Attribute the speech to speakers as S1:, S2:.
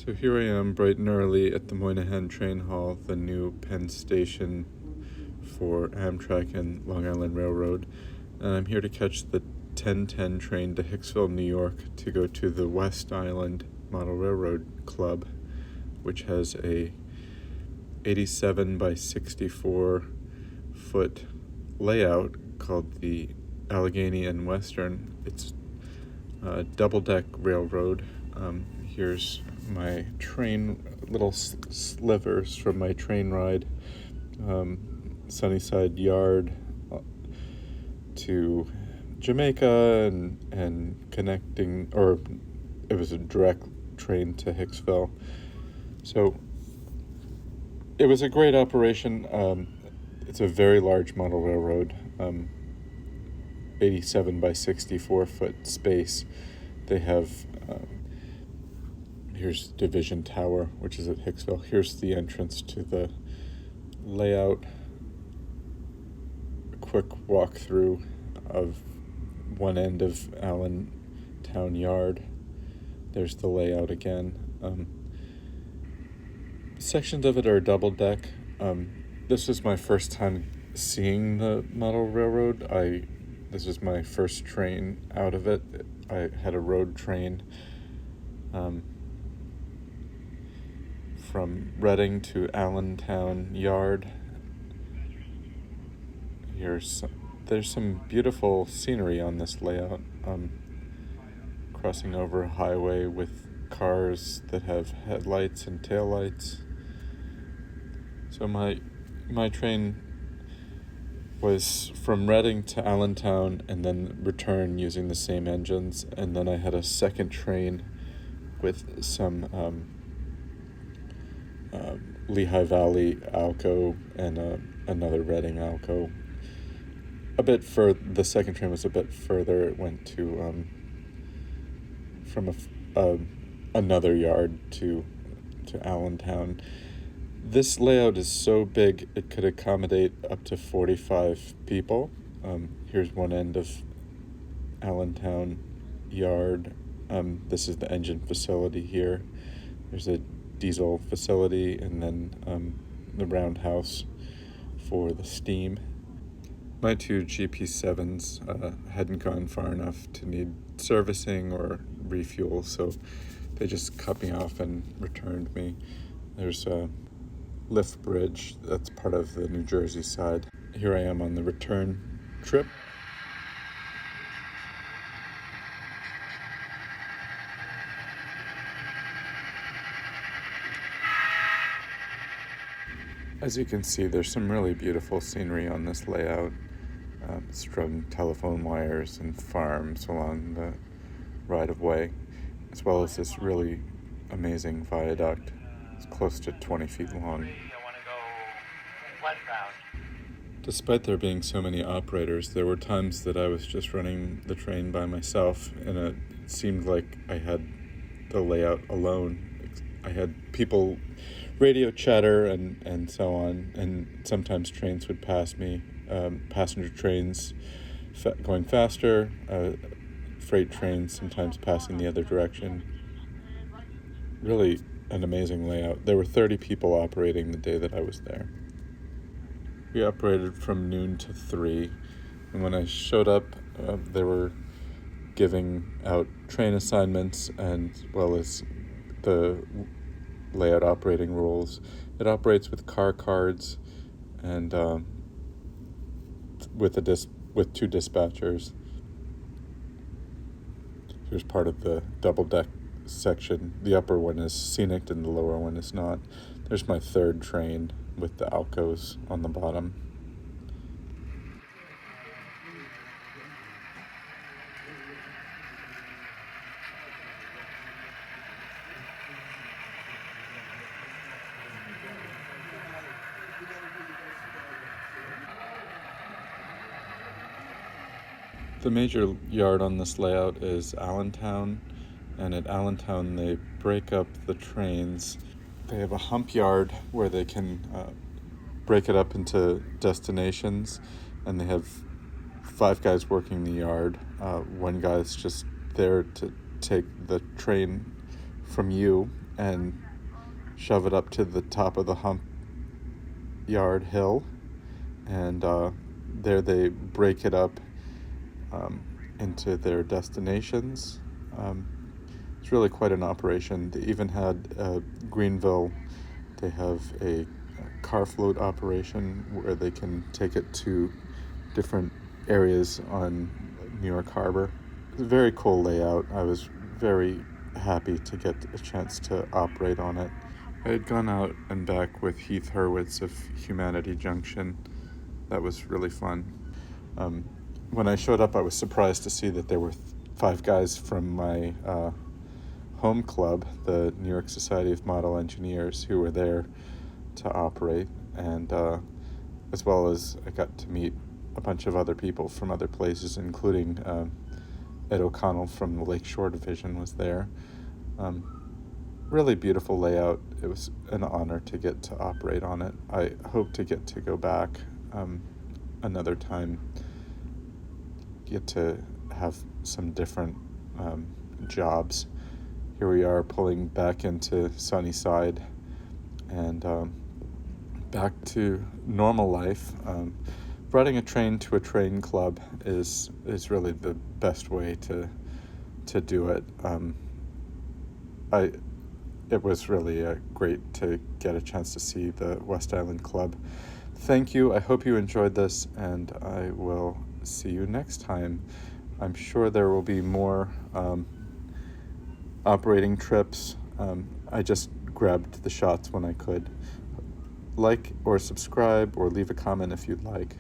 S1: So here I am bright and early at the Moynihan Train Hall, the new Penn Station for Amtrak and Long Island Railroad. And I'm here to catch the 10:10 train to Hicksville, New York to go to the West Island Model Railroad Club, which has a 87 by 64 foot layout called the Allegheny and Western. It's a double-deck railroad. Here's my train, little slivers from my train ride, Sunnyside Yard to Jamaica and connecting, or it was a direct train to Hicksville. So it was a great operation. It's a very large model railroad, 87 by 64 foot space. They have, here's Division Tower, which is at Hicksville. Here's the entrance to the layout. A quick walkthrough of one end of Allentown Yard. There's the layout again. Sections of it are double deck. This was my first time seeing the model railroad. This was my first train out of it. I had a road train from Reading to Allentown Yard. There's some beautiful scenery on this layout. Crossing over a highway with cars that have headlights and taillights. So my train was from Reading to Allentown and then return using the same engines, and then I had a second train with some Lehigh Valley Alco and another Reading Alco. The second train was a bit further. It went to from another yard to Allentown. This layout is so big it could accommodate up to 45 people. Here's one end of Allentown Yard. This is the engine facility here. There's a diesel facility, and then the roundhouse for the steam. My two GP7s hadn't gone far enough to need servicing or refuel, so they just cut me off and returned me. There's a lift bridge that's part of the New Jersey side. Here I am on the return trip. As you can see, there's some really beautiful scenery on this layout. Strung telephone wires and farms along the right-of-way, as well as this really amazing viaduct. It's close to 20 feet long. Despite there being so many operators, there were times that I was just running the train by myself, and it seemed like I had the layout alone. I had people radio chatter and so on, and sometimes trains would pass me, passenger trains going faster, freight trains sometimes passing the other direction. Really an amazing layout. There were 30 people operating the day that I was there. We operated from noon to 3, and when I showed up, they were giving out train assignments as well as the layout operating rules. It operates with car cards and with two dispatchers. Here's part of the double deck section. The upper one is scenic and the lower one is not. There's my third train with the Alcos on the bottom. The major yard on this layout is Allentown, and at Allentown they break up the trains. They have a hump yard where they can break it up into destinations, and they have 5 guys working the yard. One guy's just there to take the train from you and shove it up to the top of the hump yard hill, and there they break it up into their destinations. It's really quite an operation. They even had Greenville, they have a car float operation where they can take it to different areas on New York Harbor. It's a very cool layout. I was very happy to get a chance to operate on it. I had gone out and back with Heath Hurwitz of Humanity Junction. That was really fun. When I showed up, I was surprised to see that there were 5 guys from my home club, the New York Society of Model Engineers, who were there to operate, and as well as I got to meet a bunch of other people from other places, including Ed O'Connell from the Lakeshore Division was there. Really beautiful layout. It was an honor to get to operate on it. I hope to get to go back another time, get to have some different jobs. Here we are pulling back into Sunnyside and back to normal life. Riding a train to a train club is really the best way to do it. It was really great to get a chance to see the West Island Club. Thank you. I hope you enjoyed this, and I will see you next time. I'm sure there will be more operating trips. I just grabbed the shots when I could. Like or subscribe or leave a comment if you'd like.